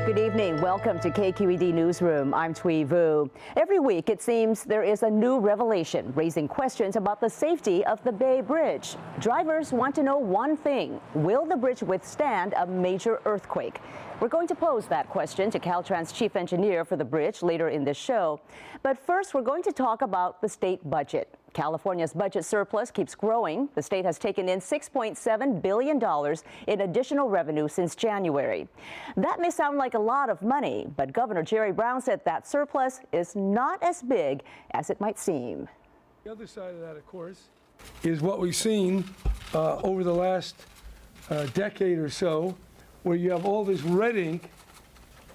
Good evening. Welcome to KQED Newsroom. I'm Thuy Vu. Every week, it seems there is a new revelation raising questions about the safety of the Bay Bridge. Drivers want to know one thing: will the bridge withstand a major earthquake? We're going to pose that question to Caltrans chief engineer for the bridge later in this show. But first, we're going to talk about the state budget. California's budget surplus keeps growing. The state has taken in $6.7 billion in additional revenue since January. That may sound like a lot of money, but Governor Jerry Brown said that surplus is not as big as it might seem. The other side of that, of course, is what we've seen over the last decade or so, where you have all this red ink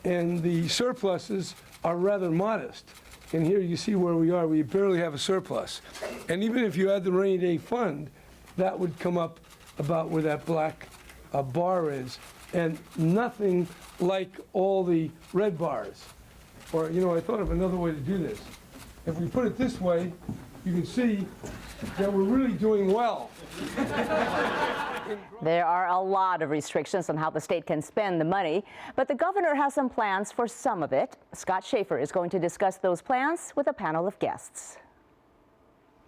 and the surpluses are rather modest. And here you see where we are. We barely have a surplus. And even if you had the rainy day fund, that would come up about where that black bar is. And nothing like all the red bars. Or, you know, I thought of another way to do this. If we put it this way, you can see that we're really doing well. There are a lot of restrictions on how the state can spend the money, but the governor has some plans for some of it. Scott Shafer is going to discuss those plans with a panel of guests.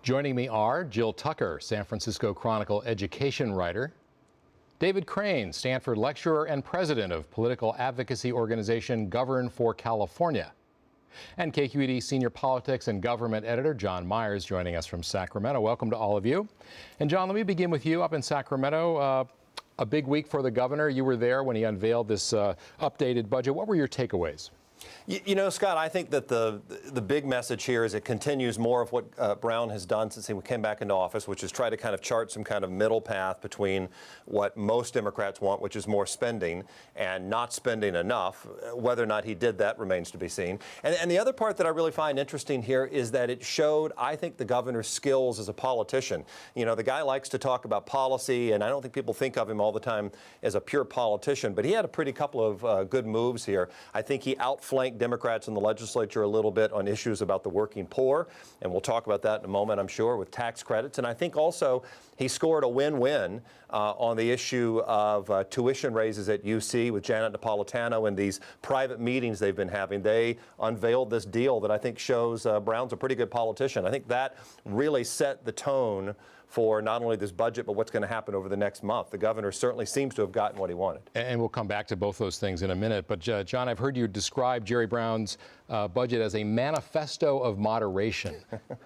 Joining me are Jill Tucker, San Francisco Chronicle education writer, David Crane, Stanford lecturer and president of political advocacy organization Govern for California, and KQED senior politics and government editor John Myers joining us from Sacramento. Welcome to all of you. And John, let me begin with you up in Sacramento. A big week for the governor. You were there when he unveiled this updated budget. What were your takeaways? You know, Scott, I think that the big message here is it continues more of what Brown has done since he came back into office, which is try to kind of chart some kind of middle path between what most Democrats want, which is more spending, and not spending enough. Whether or not he did that remains to be seen. And the other part that I really find interesting here is that it showed, I think, the governor's skills as a politician. You know, the guy likes to talk about policy, and I don't think people think of him all the time as a pure politician, but he had a pretty couple of good moves here. I think he outflanked Democrats in the legislature a little bit on issues about the working poor, and we'll talk about that in a moment, I'm sure, with tax credits. And I think also he scored a win-win on the issue of tuition raises at UC with Janet Napolitano and these private meetings they've been having. They unveiled this deal that I think shows Brown's a pretty good politician. I think that really set the tone for not only this budget, but what's going to happen over the next month. The governor certainly seems to have gotten what he wanted. And we'll come back to both those things in a minute. But John, I've heard you describe Jerry Brown's budget as a manifesto of moderation.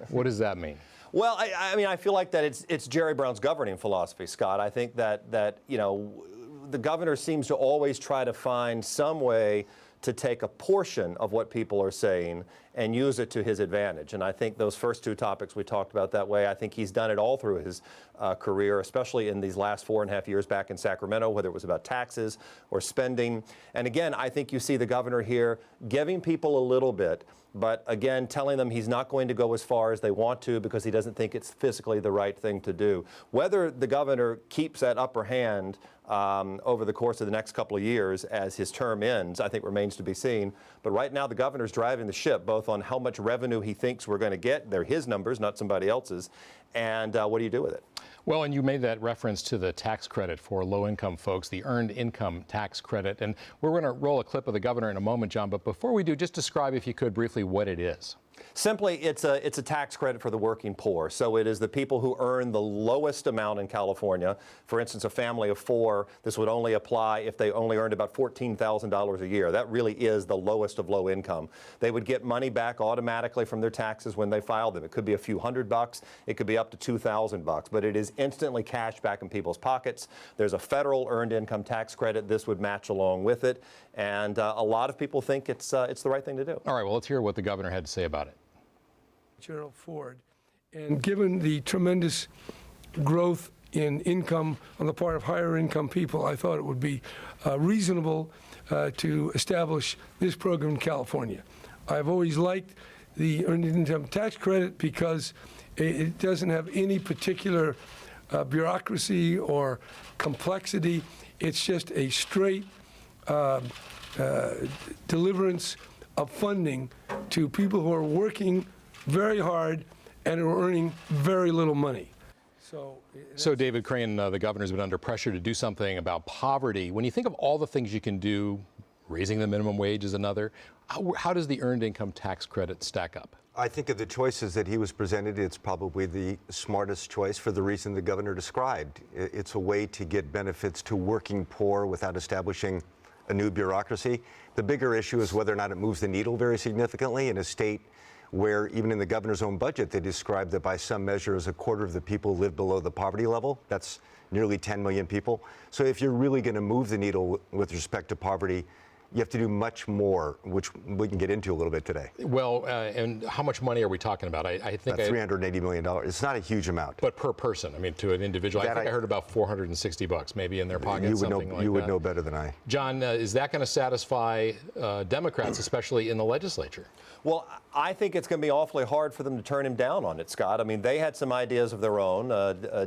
What does that mean? Well, I mean, I feel like that it's Jerry Brown's governing philosophy, Scott. I think that you know, the governor seems to always try to find some way to take a portion of what people are saying and use it to his advantage. And I think those first two topics we talked about that way, I think he's done it all through his career, especially in these last 4.5 years back in Sacramento, whether it was about taxes or spending. And again, I think you see the governor here giving people a little bit, but again, telling them he's not going to go as far as they want to because he doesn't think it's fiscally the right thing to do. Whether the governor keeps that upper hand over the course of the next couple of years as his term ends, I think remains to be seen. But right now, the governor's driving the ship, both on how much revenue he thinks we're going to get. They're his numbers, not somebody else's. And what do you do with it? Well, and you made that reference to the tax credit for low-income folks, the earned income tax credit. And we're going to roll a clip of the governor in a moment, John. But before we do, just describe, if you could, briefly what it is. Simply, it's a tax credit for the working poor. So it is the people who earn the lowest amount in California. For instance, a family of 4, this would only apply if they only earned about $14,000 a year. That really is the lowest of low income. They would get money back automatically from their taxes when they filed them. It could be a few $100, it could be up to $2,000, but it is instantly cash back in people's pockets. There's a federal earned income tax credit. This would match along with it. And a lot of people think it's the right thing to do. All right, well, let's hear what the governor had to say about it. Gerald Ford. And given the tremendous growth in income on the part of higher income people, I thought it would be reasonable to establish this program in California. I've always liked the earned income tax credit because it doesn't have any particular bureaucracy or complexity. It's just a straight deliverance of funding to people who are working very hard and are earning very little money. So David Crane, the governor's been under pressure to do something about poverty. When you think of all the things you can do Raising the minimum wage is another. How does the earned income tax credit stack up? I think of the choices that he was presented, it's probably the smartest choice for the reason the governor described. It's a way to get benefits to working poor without establishing a new bureaucracy. The bigger issue is whether or not it moves the needle very significantly in a state where even in the governor's own budget, they described that by some measures, a quarter of the people live below the poverty level. That's nearly 10 million people. So if you're really going to move the needle with respect to poverty, you have to do much more, which we can get into a little bit today. Well, and how much money are we talking about? I think about $380 million. It's not a huge amount. But per person, I mean, to an individual. I think I heard about $460 maybe in their pocket, You would know better than I. John, is that going to satisfy Democrats, especially in the legislature? Well, I think it's going to be awfully hard for them to turn him down on it, Scott. I mean, they had some ideas of their own,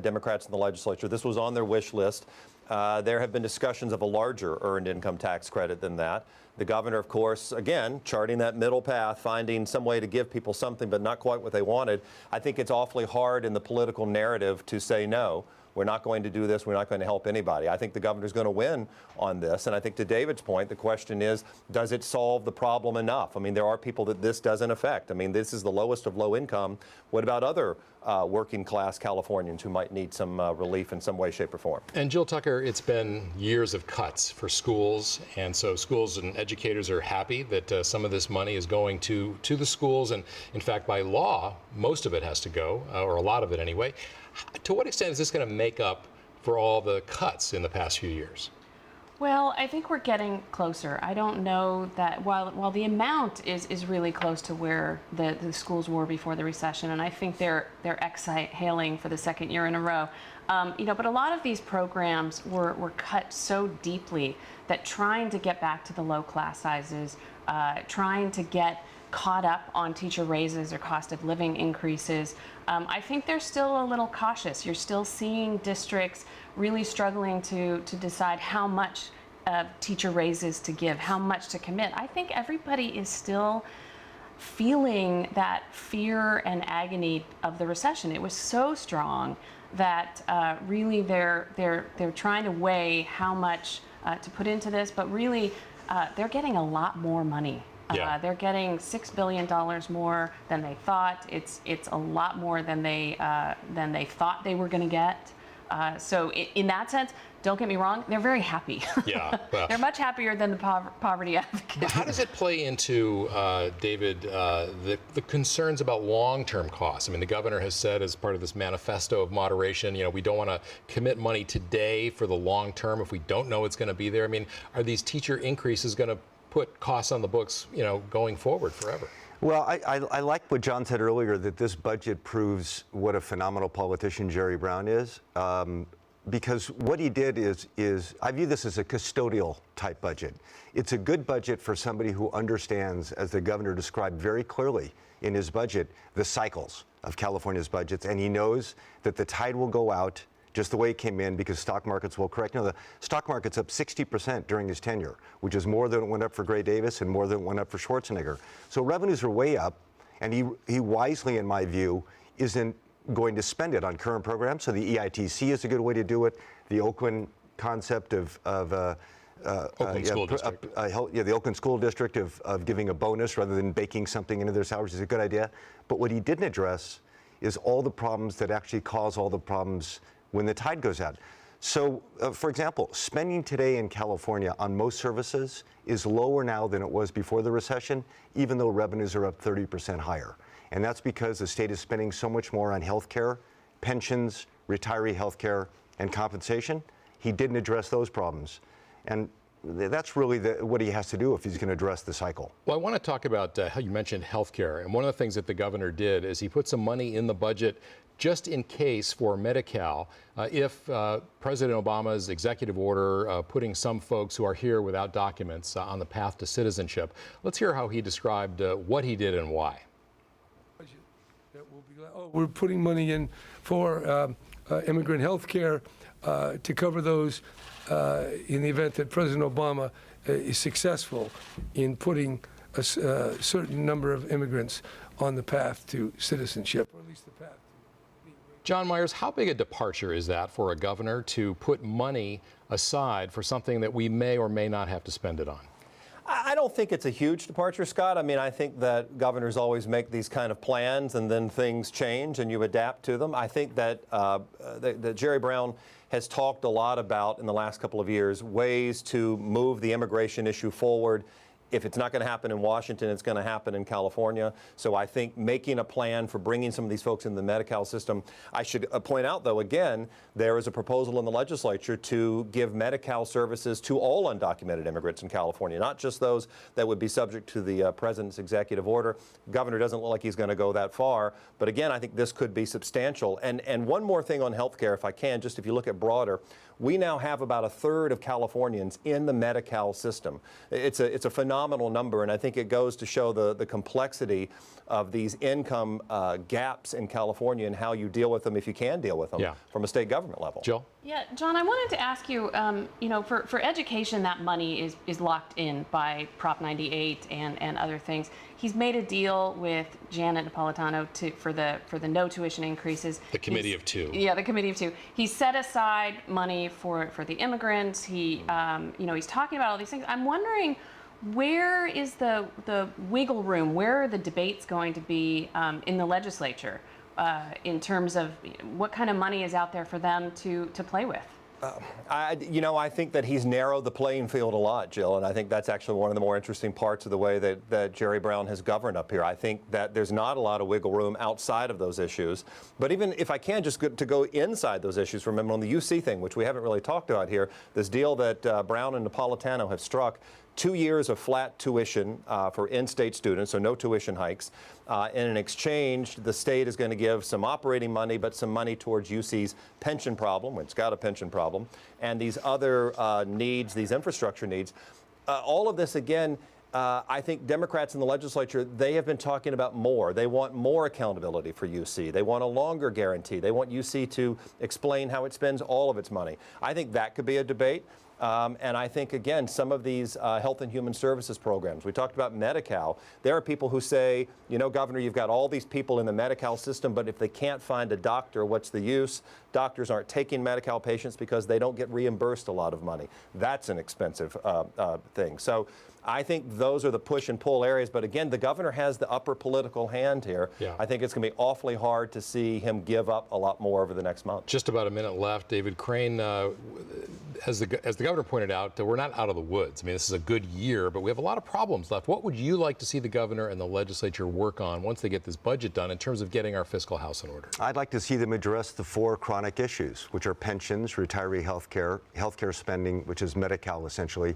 Democrats in the legislature. This was on their wish list. There have been discussions of a larger earned income tax credit than that. The governor, of course, again, charting that middle path, finding some way to give people something, but not quite what they wanted. I think it's awfully hard in the political narrative to say no. We're not going to do this. We're not going to help anybody. I think the governor's going to win on this. And I think to David's point, the question is, does it solve the problem enough? I mean, there are people that this doesn't affect. I mean, this is the lowest of low income. What about other working class Californians who might need some relief in some way, shape, or form? And Jill Tucker, it's been years of cuts for schools. And so schools and educators are happy that some of this money is going to the schools. And in fact, by law, most of it has to go, or a lot of it anyway. To what extent is this going to make up for all the cuts in the past few years? Well, I think we're getting closer. I don't know that while the amount is really close to where the schools were before the recession, and I think they're exhaling for the second year in a row. But a lot of these programs were cut so deeply that trying to get back to the low class sizes, trying to get caught up on teacher raises or cost of living increases, I think they're still a little cautious. You're still seeing districts really struggling to decide how much teacher raises to give, how much to commit. I think everybody is still feeling that fear and agony of the recession. It was so strong that really they're trying to weigh how much to put into this, but really they're getting a lot more money. Yeah. They're getting $6 billion more than they thought. It's a lot more than they thought they were going to get. So in that sense, don't get me wrong, they're very happy. Yeah, well, they're much happier than the poverty advocates. But how does it play into, David, the concerns about long-term costs? I mean, the governor has said as part of this manifesto of moderation, we don't want to commit money today for the long term if we don't know it's going to be there. I mean, are these teacher increases going to put costs on the books, going forward forever? Well, I like what John said earlier, that this budget proves what a phenomenal politician Jerry Brown is. Because what he did is, I view this as a custodial type budget. It's a good budget for somebody who understands, as the governor described very clearly in his budget, the cycles of California's budgets. And he knows that the tide will go out just the way it came in because stock markets will correct. The stock market's up 60% during his tenure, which is more than it went up for Gray Davis and more than it went up for Schwarzenegger. So revenues are way up, and he wisely, in my view, isn't going to spend it on current programs. So the EITC is a good way to do it. The Oakland concept of Oakland School District. The Oakland School District of giving a bonus rather than baking something into their salaries is a good idea. But what he didn't address is all the problems that actually cause all the problems when the tide goes out. So, for example, spending today in California on most services is lower now than it was before the recession, even though revenues are up 30% higher. And that's because the state is spending so much more on health care, pensions, retiree health care, and compensation. He didn't address those problems. And that's really what he has to do if he's going to address the cycle. Well, I want to talk about how you mentioned health care. And one of the things that the governor did is he put some money in the budget just in case for Medi-Cal, if President Obama's executive order putting some folks who are here without documents on the path to citizenship. Let's hear how he described what he did and why. We're putting money in for immigrant health care to cover those in the event that President Obama is successful in putting a certain number of immigrants on the path to citizenship, or at least the path. John Myers, how big a departure is that for a governor to put money aside for something that we may or may not have to spend it on? I don't think it's a huge departure, Scott. I mean, I think that governors always make these kind of plans and then things change and you adapt to them. I think that, that Jerry Brown has talked a lot about in the last couple of years ways to move the immigration issue forward. If it's not going to happen in Washington, it's going to happen in California. So I think making a plan for bringing some of these folks in the Medi-Cal system. I should point out, though, again, there is a proposal in the legislature to give Medi-Cal services to all undocumented immigrants in California, not just those that would be subject to the president's executive order. The governor doesn't look like he's going to go that far. But again, I think this could be substantial. And one more thing on health care, if I can, just if you look at broader, we now have about a third of Californians in the Medi-Cal system. It's a phenomenal number, and I think it goes to show the complexity of these income gaps in California and how you deal with them, if you can deal with them, from a state government level. Jill? Yeah, John, I wanted to ask you, you know, for education, that money is locked in by Prop 98 and other things. He's made a deal with Janet Napolitano for the no tuition increases. The committee of two. Yeah, the committee of two. He set aside money for the immigrants. He, you know, he's talking about all these things. I'm wondering, where is the wiggle room? Where are the debates going to be in the legislature in terms of what kind of money is out there for them to play with? I think that he's narrowed the playing field a lot, Jill, and I think that's actually one of the more interesting parts of the way that Jerry Brown has governed up here. I think that there's not a lot of wiggle room outside of those issues. But even if I can just to go inside those issues, remember on the UC thing, which we haven't really talked about here, this deal that Brown and Napolitano have struck, 2 years of flat tuition for in-state students, so no tuition hikes. And in exchange, the state is going to give some operating money, but some money towards UC's pension problem, it's got a pension problem, and these other needs, these infrastructure needs. All of this, again, I think Democrats in the legislature, they have been talking about more. They want more accountability for UC. They want a longer guarantee. They want UC to explain how it spends all of its money. I think that could be a debate. And I think, again, some of these health and human services programs, we talked about Medi-Cal. There are people who say, you know, Governor, you've got all these people in the Medi-Cal system, but if they can't find a doctor, what's the use? Doctors aren't taking Medi-Cal patients because they don't get reimbursed a lot of money. That's an expensive thing. So I think those are the push and pull areas. But again, the governor has the upper political hand here. Yeah. I think it's going to be awfully hard to see him give up a lot more over the next month. Just about a minute left. David Crane, as the governor pointed out, we're not out of the woods. I mean, this is a good year, but we have a lot of problems left. What would you like to see the governor and the legislature work on once they get this budget done in terms of getting our fiscal house in order? I'd like to see them address the 4 chronic issues, which are pensions, retiree health care spending, which is Medi-Cal essentially,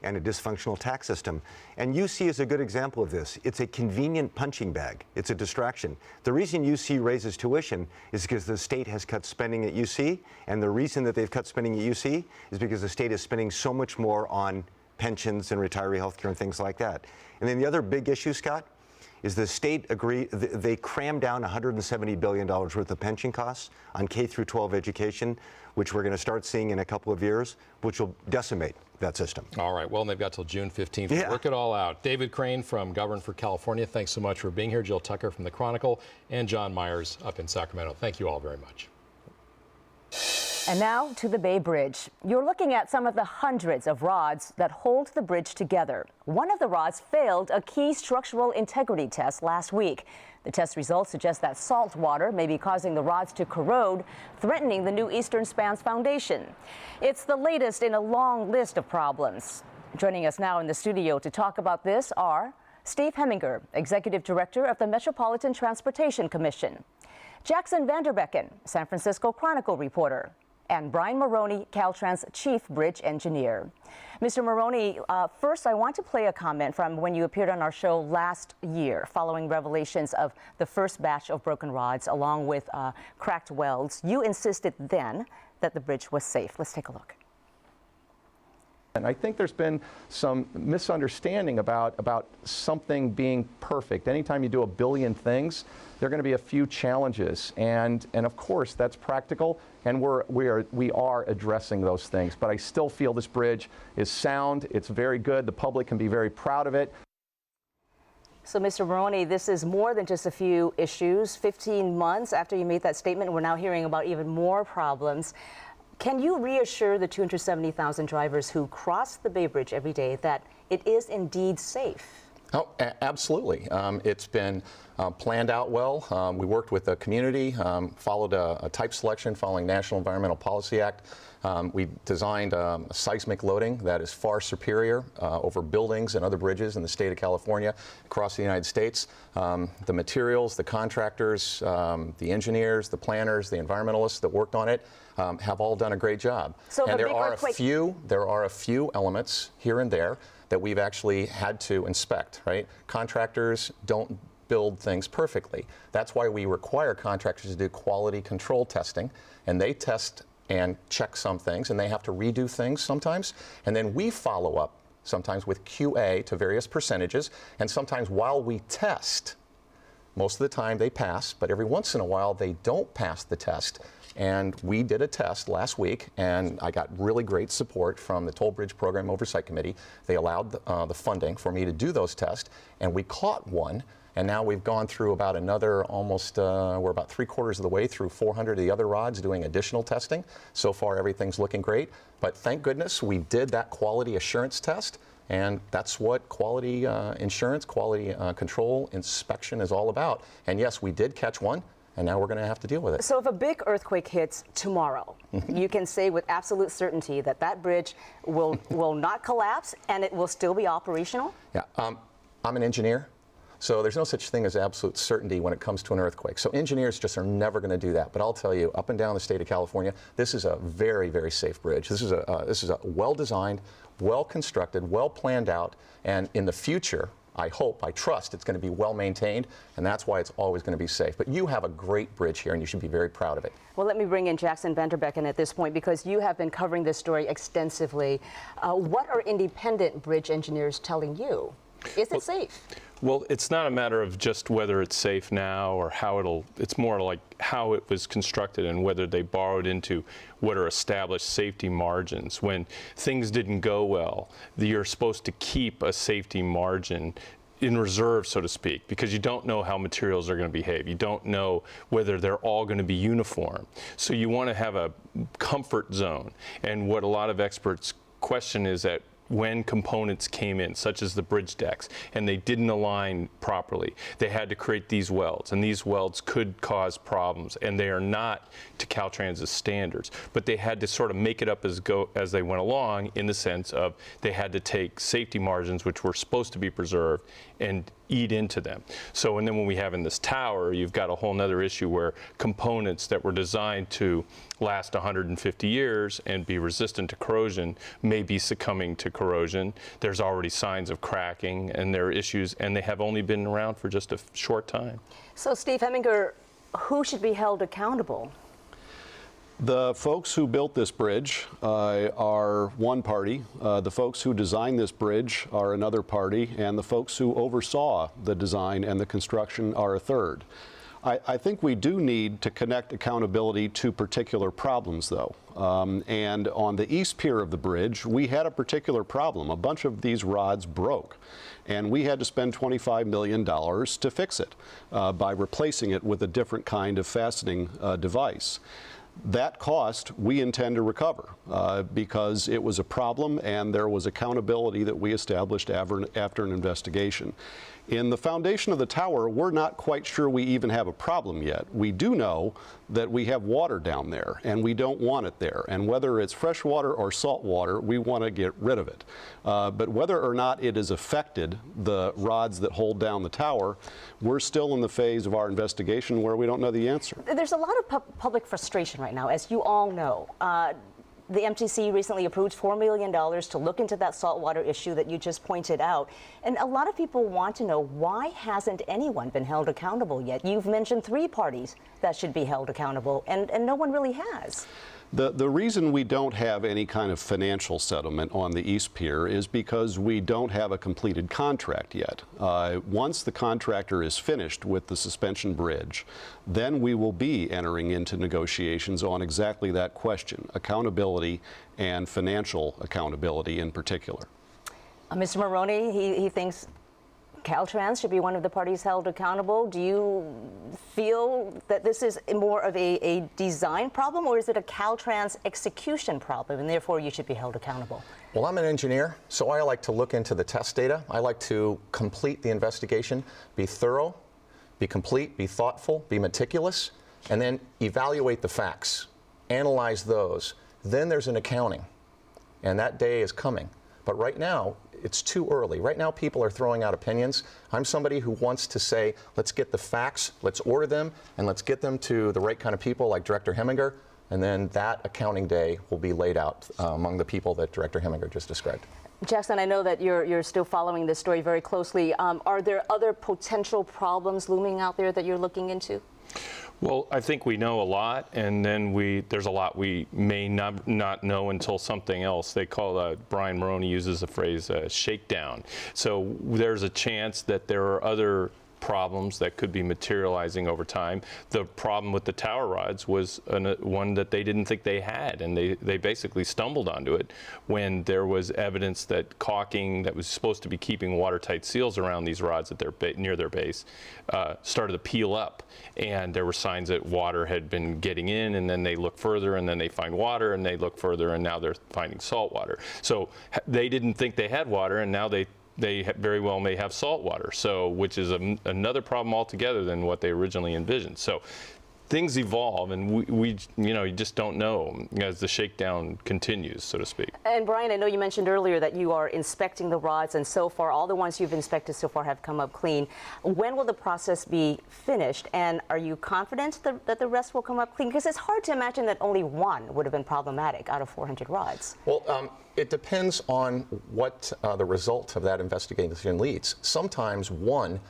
and a dysfunctional tax system. And UC is a good example of this. It's a convenient punching bag. It's a distraction. The reason UC raises tuition is because the state has cut spending at UC, and the reason that they've cut spending at UC is because the state is spending so much more on pensions and retiree health care and things like that. And then the other big issue, Scott, is the state they crammed down $170 billion worth of pension costs on K through 12 education, which we're going to start seeing in a couple of years, which will decimate that system. All right. Well, and they've got till June 15th to work it all out. David Crane from Govern for California, thanks so much for being here. Jill Tucker from the Chronicle, and John Myers up in Sacramento. Thank you all very much. And now to the Bay Bridge. You're looking at some of the hundreds of rods that hold the bridge together. One of the rods failed a key structural integrity test last week. The test results suggest that salt water may be causing the rods to corrode, threatening the new Eastern Span's foundation. It's the latest in a long list of problems. Joining us now in the studio to talk about this are Steve Heminger, Executive Director of the Metropolitan Transportation Commission, Jaxon Van Derbeken, San Francisco Chronicle reporter, and Brian Maroney, Caltrans Chief Bridge Engineer. Mr. Maroney, first I want to play a comment from when you appeared on our show last year following revelations of the first batch of broken rods along with cracked welds. You insisted then that the bridge was safe. Let's take a look. And I think there's been some misunderstanding about something being perfect. Anytime you do a billion things, there are going to be a few challenges, and of course that's practical, and we are addressing those things. But I still feel this bridge is sound. It's very good. The public can be very proud of it. So, Mr. Maroney, this is more than just a few issues. 15 months after you made that statement, we're now hearing about even more problems. Can you reassure the 270,000 drivers who cross the Bay Bridge every day that it is indeed safe? Oh, absolutely. It's been planned out well. We worked with the community, followed a type selection following National Environmental Policy Act. We designed a seismic loading that is far superior over buildings and other bridges in the state of California across the United States. The materials, the contractors, the engineers, the planners, the environmentalists that worked on it have all done a great job. So and there are a few elements here and there that we've actually had to inspect, right? Contractors don't build things perfectly. That's why we require contractors to do quality control testing, and they test and check some things, and they have to redo things sometimes, and then we follow up sometimes with QA to various percentages, and sometimes while we test, most of the time they pass, but every once in a while they don't pass the test. And we did a test last week, and I got really great support from the Toll Bridge Program Oversight Committee. They allowed the funding for me to do those tests, and we caught one. And now we've gone through about another almost, we're about 3/4 of the way through 400 of the other rods doing additional testing. So far, everything's looking great. But thank goodness we did that quality assurance test. And that's what quality insurance, quality control inspection is all about. And yes, we did catch one. And now we're going to have to deal with it. So if a big earthquake hits tomorrow, you can say with absolute certainty that that bridge will not collapse and it will still be operational? Yeah, I'm an engineer, so there's no such thing as absolute certainty when it comes to an earthquake. So engineers just are never going to do that. But I'll tell you, up and down the state of California, this is a very, very safe bridge. This is a well-designed, well-constructed, well-planned out, and in the future, I hope, I trust it's going to be well maintained, and that's why it's always going to be safe. But you have a great bridge here, and you should be very proud of it. Well, let me bring in Jaxon Van Derbeken at this point, because you have been covering this story extensively. What are independent bridge engineers telling you? Is it safe? Well, it's not a matter of just whether it's safe now or how it's more like how it was constructed and whether they borrowed into what are established safety margins. When things didn't go well, you're supposed to keep a safety margin in reserve, so to speak, because you don't know how materials are going to behave. You don't know whether they're all going to be uniform. So you want to have a comfort zone. And what a lot of experts question is that when components came in, such as the bridge decks, and they didn't align properly, they had to create these welds, and these welds could cause problems, and they are not to Caltrans's standards, but they had to sort of make it up as they went along, in the sense of they had to take safety margins, which were supposed to be preserved, and eat into them. So, and then when we have in this tower, you've got a whole nother issue where components that were designed to last 150 years and be resistant to corrosion may be succumbing to corrosion. There's already signs of cracking, and there are issues, and they have only been around for just a short time. So, Steve Heminger, who should be held accountable? The folks who built this bridge are one party. The folks who designed this bridge are another party, and the folks who oversaw the design and the construction are a third. I think we do need to connect accountability to particular problems, though. And on the east pier of the bridge, we had a particular problem. A bunch of these rods broke, and we had to spend $25 million to fix it by replacing it with a different kind of fastening device. That cost we intend to recover because it was a problem, and there was accountability that we established after an investigation. In the foundation of the tower, we're not quite sure we even have a problem yet. We do know that we have water down there, and we don't want it there. And whether it's fresh water or salt water, we want to get rid of it. But whether or not it has affected the rods that hold down the tower, we're still in the phase of our investigation where we don't know the answer. There's a lot of public frustration right now, as you all know. The MTC recently approved $4 million to look into that saltwater issue that you just pointed out. And a lot of people want to know, why hasn't anyone been held accountable yet? You've mentioned 3 parties that should be held accountable, and no one really has. The reason we don't have any kind of financial settlement on the East Pier is because we don't have a completed contract yet. Once the contractor is finished with the suspension bridge, then we will be entering into negotiations on exactly that question, accountability and financial accountability in particular. Mr. Maroney, he thinks Caltrans should be one of the parties held accountable. Do you feel that this is more of a design problem, or is it a Caltrans execution problem, and therefore you should be held accountable? Well, I'm an engineer, so I like to look into the test data. I like to complete the investigation, be thorough, be complete, be thoughtful, be meticulous, and then evaluate the facts, analyze those. Then there's an accounting, and that day is coming. But right now, it's too early. Right now, people are throwing out opinions. I'm somebody who wants to say, let's get the facts, let's order them, and let's get them to the right kind of people like Director Heminger, and then that accounting day will be laid out among the people that Director Heminger just described. Jaxon, I know that you're still following this story very closely. Are there other potential problems looming out there that you're looking into? Well, I think we know a lot, and then there's a lot we may not know until something else. They call, Brian Maroney uses the phrase shakedown. So there's a chance that there are other problems that could be materializing over time. The problem with the tower rods was one that they didn't think they had, and they basically stumbled onto it when there was evidence that caulking that was supposed to be keeping watertight seals around these rods at near their base started to peel up, and there were signs that water had been getting in, and then they look further and then they find water, and they look further and now they're finding salt water. So they didn't think they had water, and now they very well may have salt water, so which is another problem altogether than what they originally envisioned. So things evolve, and we you just don't know as the shakedown continues, so to speak. And Brian, I know you mentioned earlier that you are inspecting the rods, and so far all the ones you've inspected so far have come up clean. When will the process be finished, and are you confident that the rest will come up clean? Because it's hard to imagine that only one would have been problematic out of 400 rods. Well, it depends on what the result of that investigation leads. Sometimes one,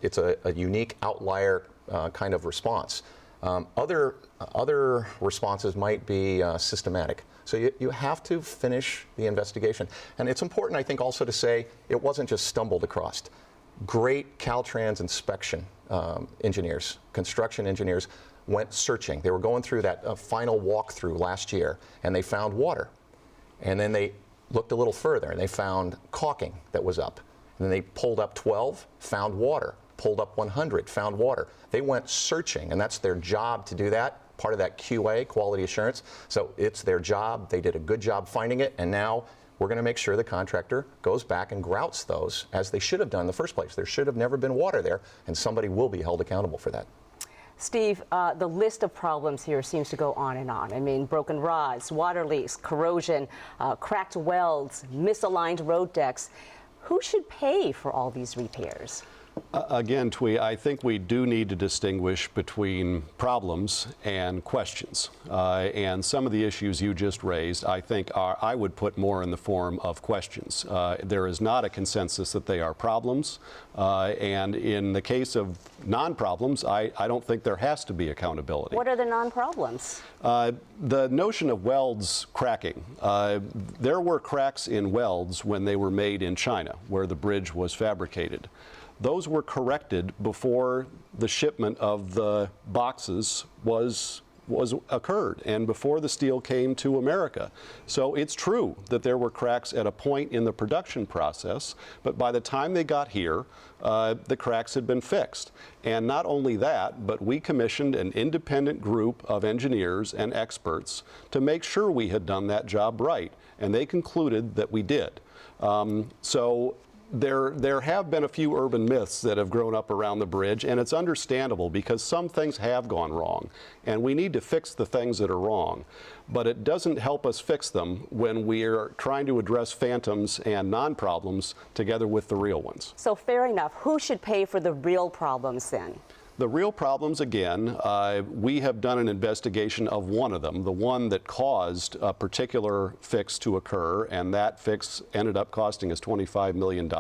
it's a unique outlier kind of response. Other responses might be systematic. So you have to finish the investigation. And it's important, I think, also to say it wasn't just stumbled across. Great Caltrans inspection engineers, construction engineers, went searching. They were going through that final walkthrough last year, and they found water. And then they looked a little further, and they found caulking that was up. And then they pulled up 12, found water. Pulled up 100, found water. They went searching, and that's their job to do that, part of that QA, quality assurance. So it's their job. They did a good job finding it, and now we're going to make sure the contractor goes back and grouts those as they should have done in the first place. There should have never been water there, and somebody will be held accountable for that. Steve, the list of problems here seems to go on and on. I mean, broken rods, water leaks, corrosion, cracked welds, misaligned road decks. Who should pay for all these repairs? Again, Thuy, I think we do need to distinguish between problems and questions. And some of the issues you just raised, I think, I would put more in the form of questions. There is not a consensus that they are problems. And in the case of non-problems, I don't think there has to be accountability. What are the non-problems? The notion of welds cracking. There were cracks in welds when they were made in China, where the bridge was fabricated. Those were corrected before the shipment of the boxes occurred and before the steel came to America. So it's true that there were cracks at a point in the production process, but by the time they got here, the cracks had been fixed. And not only that, but we commissioned an independent group of engineers and experts to make sure we had done that job right, and they concluded that we did. So there have been a few urban myths that have grown up around the bridge, and it's understandable because some things have gone wrong, and we need to fix the things that are wrong. But it doesn't help us fix them when we're trying to address phantoms and non-problems together with the real ones. So fair enough. Who should pay for the real problems then? The real problems, again, we have done an investigation of one of them, the one that caused a particular fix to occur, and that fix ended up costing us $25 million.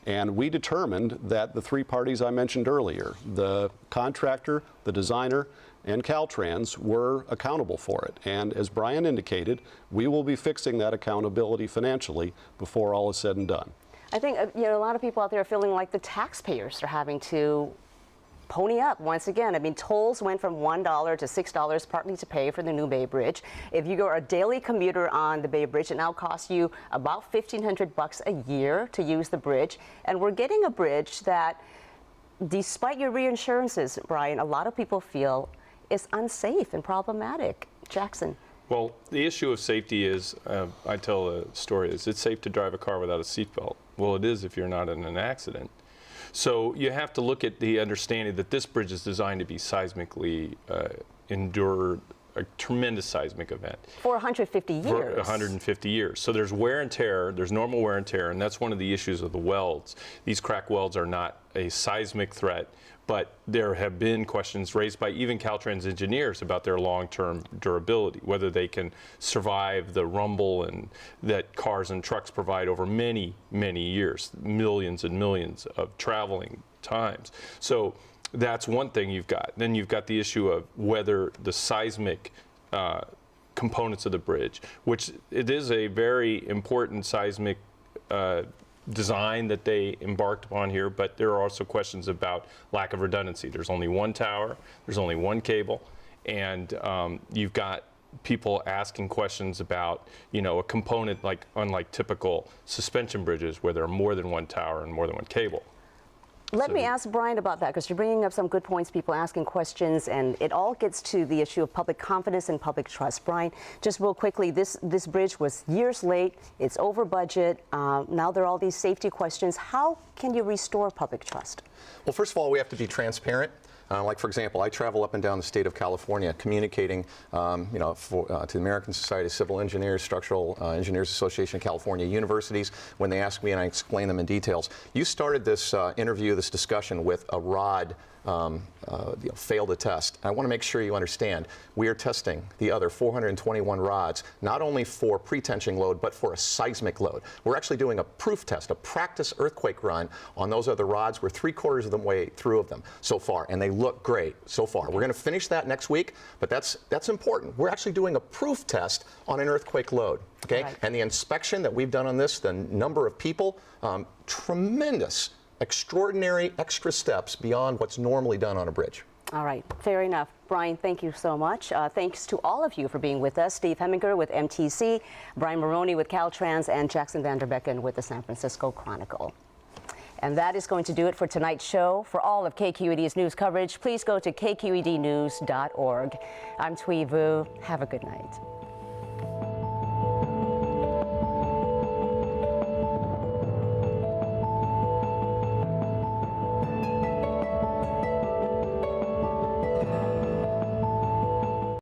And we determined that the three parties I mentioned earlier, the contractor, the designer, and Caltrans, were accountable for it. And as Brian indicated, we will be fixing that accountability financially before all is said and done. I think a lot of people out there are feeling like the taxpayers are having to pony up once again. I mean, tolls went from $1 to $6, partly to pay for the new Bay Bridge. If you are a daily commuter on the Bay Bridge, it now costs you about $1,500 a year to use the bridge. And we're getting a bridge that, despite your reassurances, Brian, a lot of people feel is unsafe and problematic. Jaxon. Well, the issue of safety is, I tell a story, is it's safe to drive a car without a seatbelt. Well, it is if you're not in an accident. So you have to look at the understanding that this bridge is designed to be seismically endure a tremendous seismic event. For 150 years. For 150 years. So there's wear and tear, there's normal wear and tear, and that's one of the issues of the welds. These crack welds are not a seismic threat, but there have been questions raised by even Caltrans engineers about their long-term durability, whether they can survive the rumble and that cars and trucks provide over many, many years, millions and millions of traveling times. So that's one thing you've got. Then you've got the issue of whether the seismic components of the bridge, which it is a very important seismic design that they embarked upon here, but there are also questions about lack of redundancy. There's only one tower, there's only one cable, and you've got people asking questions about, you know, a component like unlike typical suspension bridges where there are more than one tower and more than one cable. Let me ask Brian about that, because you're bringing up some good points, people asking questions, and it all gets to the issue of public confidence and public trust. Brian, just real quickly, this bridge was years late, it's over budget, now there are all these safety questions. How can you restore public trust? Well, first of all, we have to be transparent. Like, for example, I travel up and down the state of California communicating to the American Society of Civil Engineers, Structural Engineers Association of California, universities, when they ask me and I explain them in details. You started this interview, this discussion with a rod failed a test. I want to make sure you understand, we are testing the other 421 rods, not only for pre-tension load, but for a seismic load. We're actually doing a proof test, a practice earthquake run on those other rods. We're 3/4 of the way through of them so far, and they look great so far. We're going to finish that next week, but that's important. We're actually doing a proof test on an earthquake load, okay? Right. And the inspection that we've done on this, the number of people, tremendous, extraordinary extra steps beyond what's normally done on a bridge. All right, fair enough. Brian, thank you so much. Thanks to all of you for being with us. Steve Heminger with MTC, Brian Maroney with Caltrans, and Jaxon Van Derbeken with the San Francisco Chronicle. And that is going to do it for tonight's show. For all of KQED's news coverage, please go to kqednews.org. I'm Thuy Vu. Have a good night.